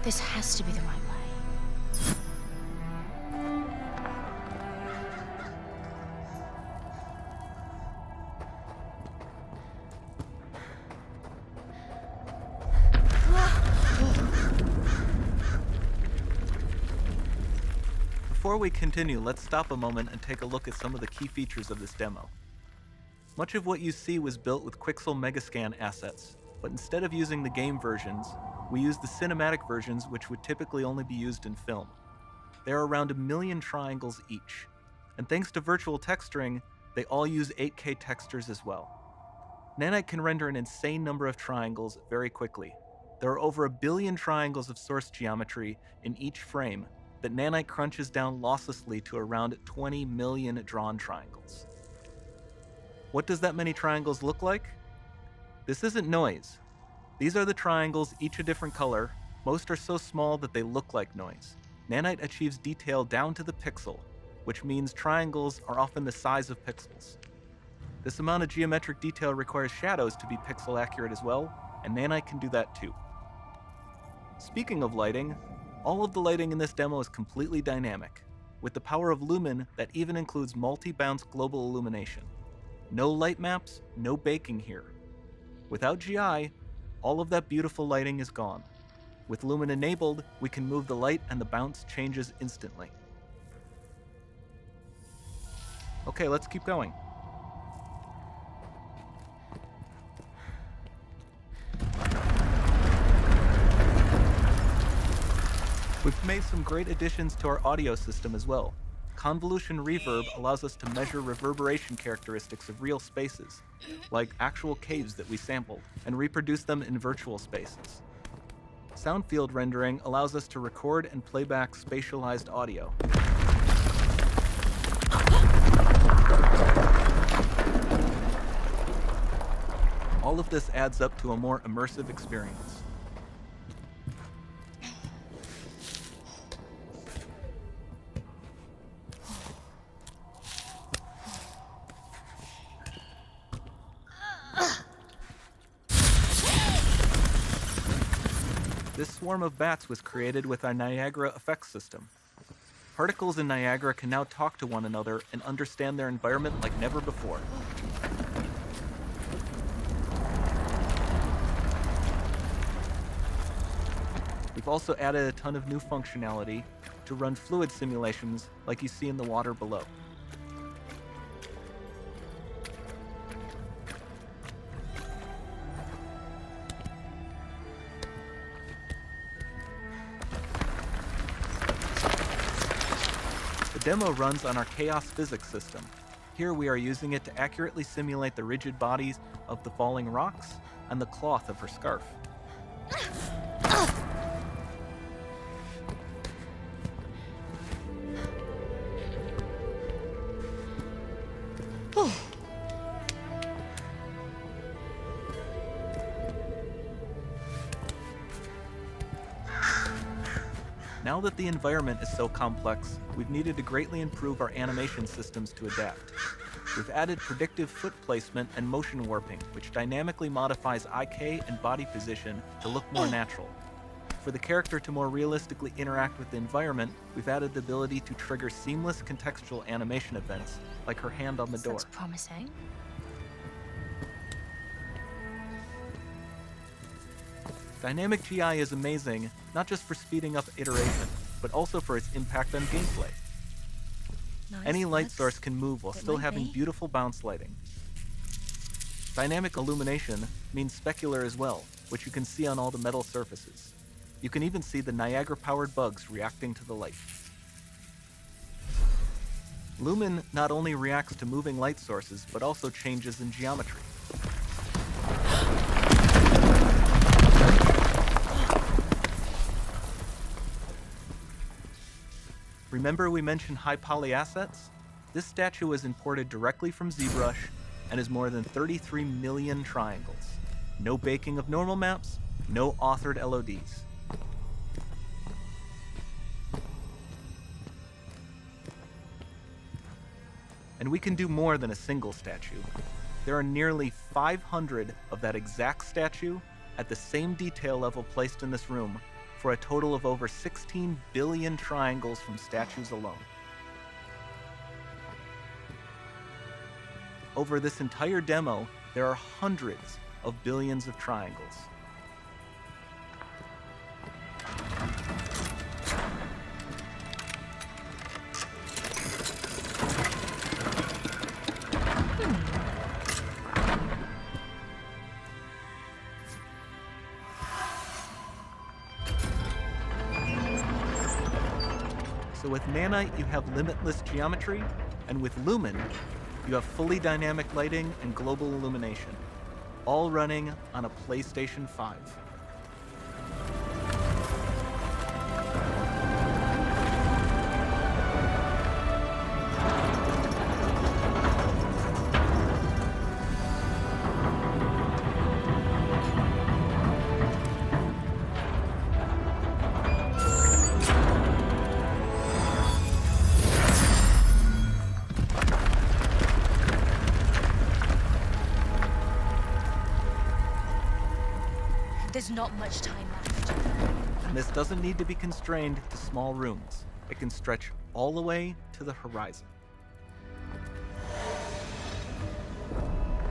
This has to be the right way. Before we continue, let's stop a moment and take a look at some of the key features of this demo. Much of what you see was built with Quixel Megascan assets, but instead of using the game versions, we used the cinematic versions, which would typically only be used in film. There are around 1 million triangles each, and thanks to virtual texturing, they all use 8K textures as well. Nanite can render an insane number of triangles very quickly. There are over 1 billion triangles of source geometry in each frame that Nanite crunches down losslessly to around 20 million drawn triangles. What does that many triangles look like? This isn't noise. These are the triangles, each a different color. Most are so small that they look like noise. Nanite achieves detail down to the pixel, which means triangles are often the size of pixels. This amount of geometric detail requires shadows to be pixel accurate as well, and Nanite can do that too. Speaking of lighting, all of the lighting in this demo is completely dynamic, with the power of Lumen that even includes multi-bounce global illumination. No light maps, no baking here. Without GI, all of that beautiful lighting is gone. With Lumen enabled, we can move the light and the bounce changes instantly. Okay, let's keep going. We've made some great additions to our audio system as well. Convolution reverb allows us to measure reverberation characteristics of real spaces, like actual caves that we sampled, and reproduce them in virtual spaces. Sound field rendering allows us to record and playback spatialized audio. All of this adds up to a more immersive experience. This swarm of bats was created with our Niagara effects system. Particles in Niagara can now talk to one another and understand their environment like never before. We've also added a ton of new functionality to run fluid simulations like you see in the water below. The demo runs on our chaos physics system. Here we are using it to accurately simulate the rigid bodies of the falling rocks and the cloth of her scarf. Now that the environment is so complex, we've needed to greatly improve our animation systems to adapt. We've added predictive foot placement and motion warping, which dynamically modifies IK and body position to look more natural. For the character to more realistically interact with the environment, we've added the ability to trigger seamless contextual animation events, like her hand on the door. That's promising. Dynamic GI is amazing, not just for speeding up iteration, but also for its impact on gameplay. Nice. Any light source can move while It still might having be. beautiful bounce lighting. Dynamic illumination means specular as well, which you can see on all the metal surfaces. You can even see the Niagara-powered bugs reacting to the light. Lumen not only reacts to moving light sources, but also changes in geometry. Remember we mentioned high poly assets? This statue was imported directly from ZBrush and is more than 33 million triangles. No baking of normal maps, no authored LODs. And we can do more than a single statue. There are nearly 500 of that exact statue at the same detail level placed in this room for a total of over 16 billion triangles from statues alone. Over this entire demo, there are hundreds of billions of triangles. So with Nanite, you have limitless geometry, and with Lumen, you have fully dynamic lighting and global illumination, all running on a PlayStation 5. There's not much time left. And this doesn't need to be constrained to small rooms. It can stretch all the way to the horizon.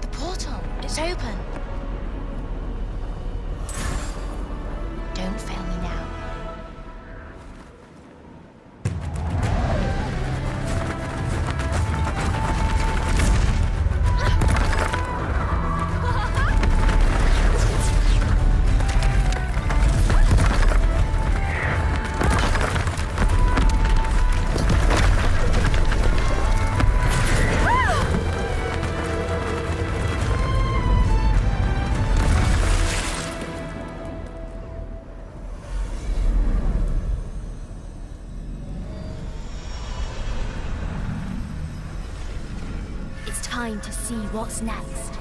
The portal, it's open. Don't fail me now. It's time to see what's next.